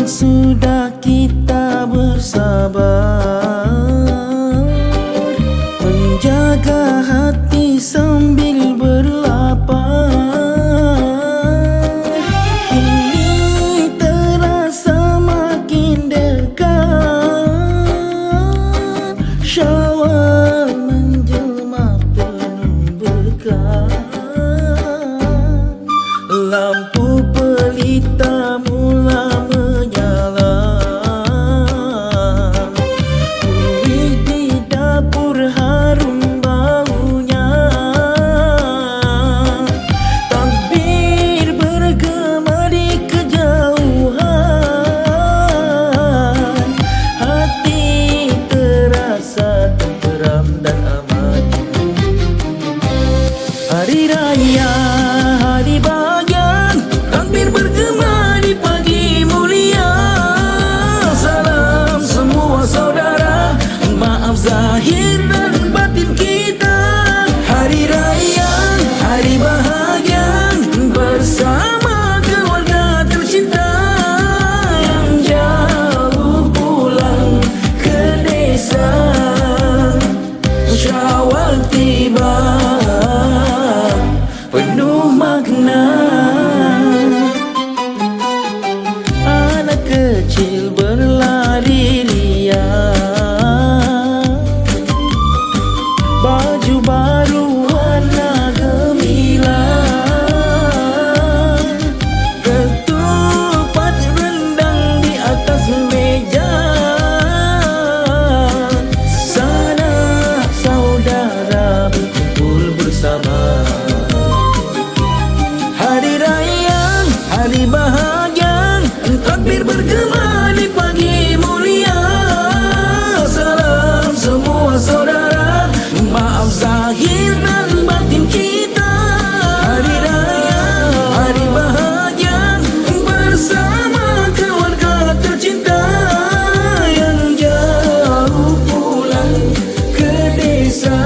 sudah kita bersabar menjaga hati sambil berlapar. Kini terasa makin dekat, Syawal menjelma penuh berkah. Lampu pelita mula menyala, kuih di dapur harum baunya. Takbir bergema di kejauhan, hati terasa tenteram dan aman. Hari raya, hari bahagia, takbir bergema di pagi mulia. Salam semua saudara, maaf zahir dan batin kita. Hari raya, hari bahagia, bersama keluarga tercinta yang jauh pulang ke desa. Syawal tiba penuh makna. Anak kecil berlari riang, baju baru warna gemilang, ketupat rendang di atas meja. Sana saudara berkumpul bersama. Hari raya, hari bahagia, takbir bergema di pagi mulia. Salam semua saudara, maaf zahir dan batin kita. Hari raya, hari bahagia, bersama keluarga tercinta yang jauh pulang ke desa.